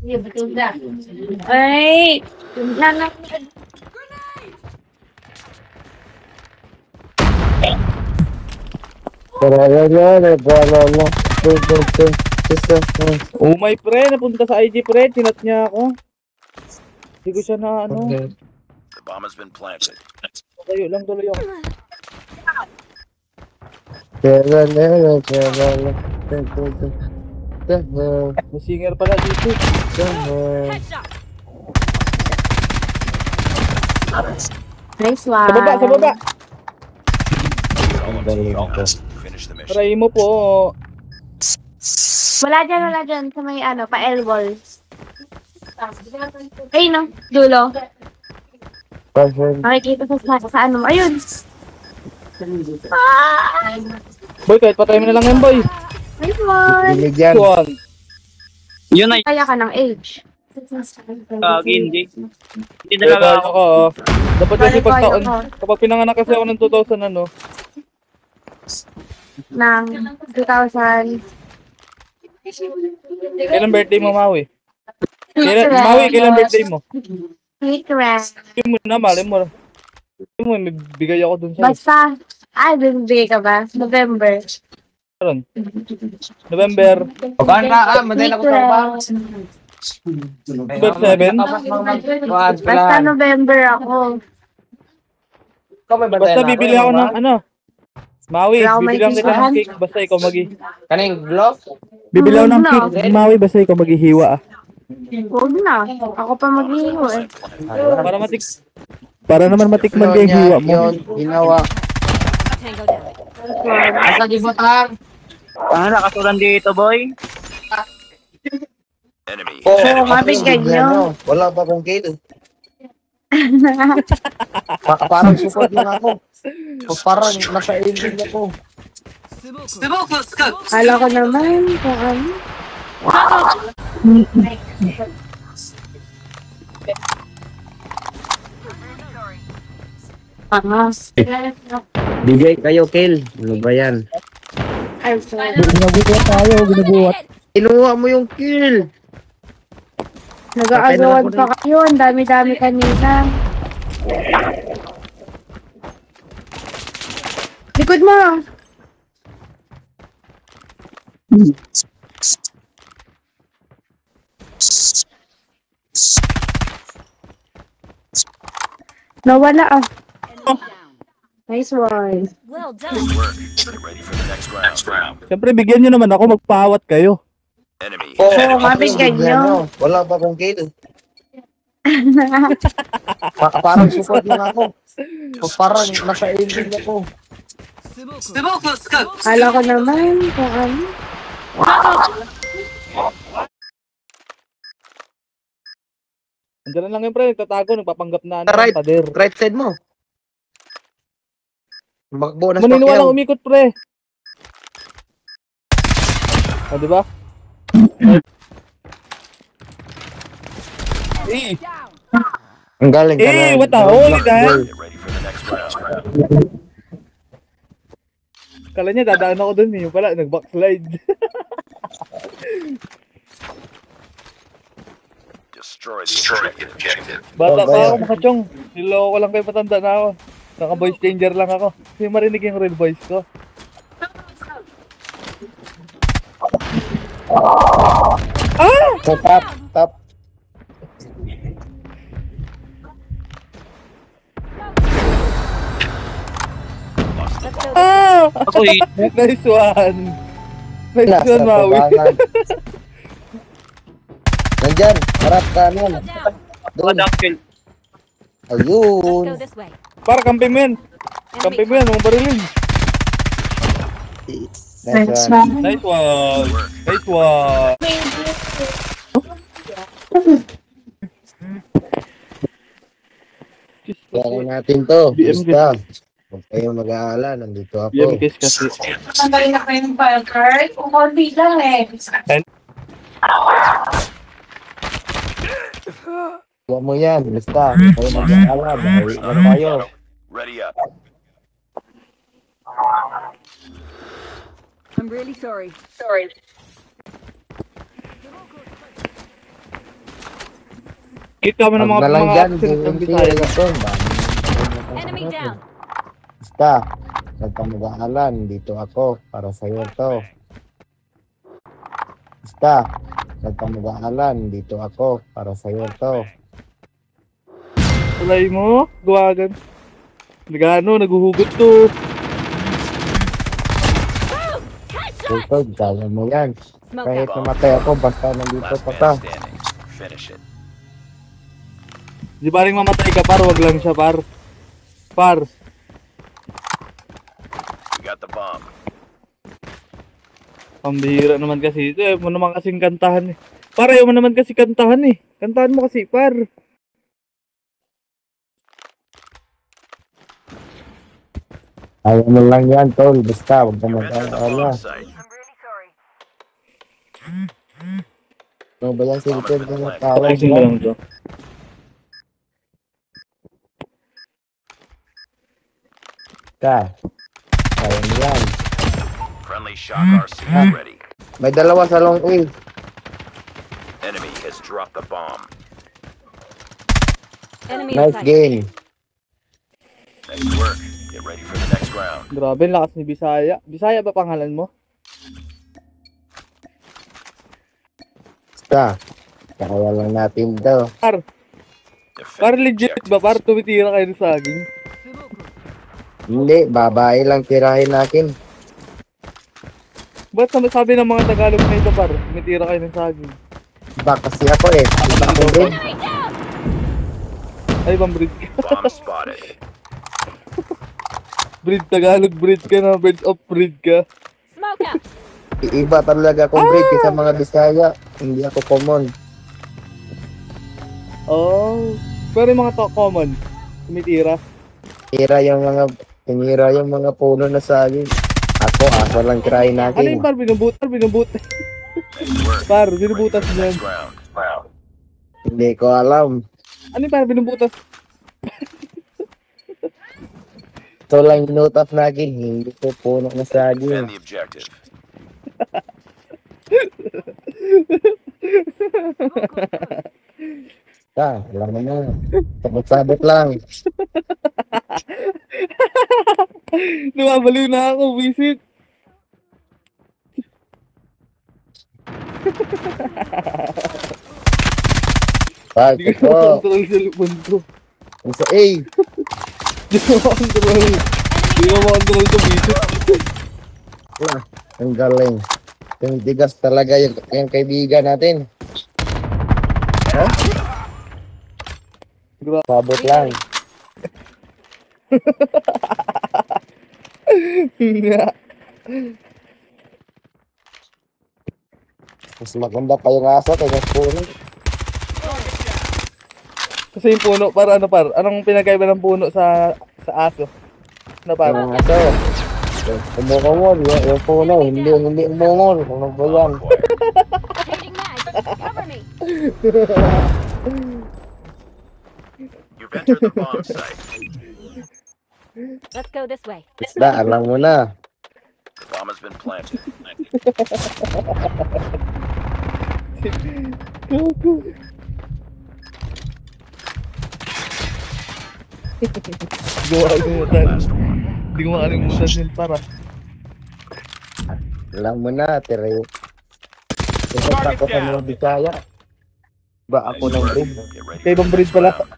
Ay! Nanak. Oh my pre, napunta sa IG pre, tinat niya ako. Hindi ko siya na ano. The bomb has been planted. Tayo lang tuloy ako. May singer pala dito. Nice one. Sa baba, sa baba. Finish the mission. Try mo po. Wala dyan. Sa may ano, pa L-balls. Ay, no. Dulo. Makikita sa ano mo. Ayun. Ah! Boy, kahit patay mo na lang yan boy. Nice one. One. Yun ay Kaya ka ng age. hindi. Hindi Kaya talaga ako. ako. Dapat kasi pag Kaya taon. ko. Kapag pinanganak kasi ako ng 2000 ano. Ng 2000. Kailan birthday mo, Maui? Kailan birthday mo? Sweet rest. Hindi mo na, mali mo. Hindi mo, may bigay ako dun sa'yo. Basta. Ay, bibigay ka ba? November. Meron. November. Madali ako trabaho. November 7. Basta November ako. Basta bibili ako ng ano. Maui, Wala akong bibili ako kita ng maintindihan. cake. Basta ikaw Kaning vlog? Bibili ako ng No. cake, Maui, basta ikaw maghihiwa ah. Huwag na. Ako pa mag-iho eh. Para naman matikman kay hiwa mo. Yun, ginawa. Asa di butang? Ano nakasulan dito, boy? Enemy. Oo, mabig ganyo. Wala pa kong kill. Parang support lang ako. Parang nasa ending ako. Kala ko naman kung ano. Angas. Bigay kayo kill. Ano ba yan? I'm sorry. Ginabuhat tayo, ginabuhat. Inuha mo yung kill. Nag-aagawan pa kayo. Ang dami-dami kanina. Likod mo. Nawala ah. Nice one. Well done. Work. Get ready for the next round. Siyempre, bigyan nyo naman ako, magpahawat kayo. Enemy. Oo, mabig ganyo. Wala pa kong kill. Parang support lang ako. Parang nasa ending ako. Kala ko naman kung ano. Andiyan na lang yung pre, nagtatago, nagpapanggap na ano, Right. pader. Right side mo. Magbo na Maniniwala Pacquiao. umikot pre. O, diba? Eh, Ang galing ka na. what the holy dahil? Get ready for the next round. Kala niya, dadaan ako dun eh. Yung pala, nag-backslide. Destroy the objective. Bata pa ako makachong. Niloko ko lang kayo, matanda na ako. Naka-voice changer lang ako. Kasi marinig yung real voice ko. Sa top, top. Ah! Ako Nice one! Nice Nasa one, Maui. tabangan. Nandyan, harap kanan. Doon. kill. Let's Ayun. go this way. Para kampi mo yan. Kampi mo yan, mga barilin. Nice one. Nice one! Nice one! Kaya natin to. BM Basta. Huwag kayong mag-aala. Nandito ako. BM case kasi. Tanggalin na kayo ng file card. Kung konti lang eh. Huwag mo yan. Basta. Huwag kayong mag-aala. Bawi lang tayo. Ready up. I'm really sorry. Kita mo ng Huwag na lang mga dyan, accent ng hindi Bisaya. ito. Enemy down. Basta, huwag kang mag-aalan. Dito ako, para sa'yo to. Basta, huwag kang mag-aalan. Dito ako, para sa'yo to. Tulay mo, gawagan. Nagano, naguhugot to. Dito, kaya mo yan. Smoke Kahit out. namatay ako, basta nandito Last pa ka. man standing. Finish it. Di ba rin mamatay ka, par? Wag lang siya, par. Par. We got the bomb. Pambihira naman kasi ito. Ayaw mo naman kasing kantahan eh. Par, ayaw mo naman kasi kantahan eh. Kantahan mo kasi, par. Ayaw mo lang yan, tol. Basta, huwag kang You entered the bomb mag-aalala. site. Ano ba yan, silipin ko na tawag Ayusin ko mo? lang to. Ka. Kaya mo yan. Friendly shock RC is ready. May dalawa sa long A. Enemy has dropped the bomb. Enemy in Nice sight. game. Nice work. Get ready for the next round. Grabe, ang lakas ni Bisaya. Bisaya ba pangalan mo? Basta. Kaya lang natin daw. Par, Defend par the legit objective. ba? Par, tumitira kayo sa saging. Hindi, babae lang tirahin natin. Ba't sabi ng mga Tagalog na ito, par? Tumitira kayo ng saging. Iba kasi ako eh. Iba ako din. Ay, ibang breed ka. Bomb spotted. Breed Tagalog, breed ka na. Birds of breed ka. Smoke out. Iba talaga akong break sa mga Bisaya. Hindi ako common. Oh. Pero yung mga common, tumitira. Tinira yung mga puno na saging. Ako, aso lang tirahin Ano natin. yung par? Binubutas. Nice work. Par, Ready binubutas for the niyan. next round. Hindi ko alam. Ano yung par? Binubutas. Ito lang inutas natin. Hindi ko puno na Defend saging. the objective. Alam mo na. Sabot-sabot lang. Nawabaliw na ako, visit. Pag Hindi ko ito. makontrol sa lupon ko. Isa A. Hindi ko makontrol. Hindi ko makontrol sa visit. Ang galing. Tumitigas talaga yung kaibigan natin. Sabot lang. Mas maganda pa yung aso kaysa puno. Kasi yung puno, para ano par? Anong pinagkaiba ng puno sa aso? Na par? Yung aso. Umungol. Yung puno. Hindi umungol. Ano ba yan? Changing mag. Cover me. You've entered the bomb site. Let's go this way. Isda, alam mo na. The bomb has been planted. Last one. Hindi ko makalimutan yun para. Alam mo na, Tere. Tapos ako sa mga Bisaya. Ba ako ng breed. Get ready Kaya for ibang the breed next pala. round.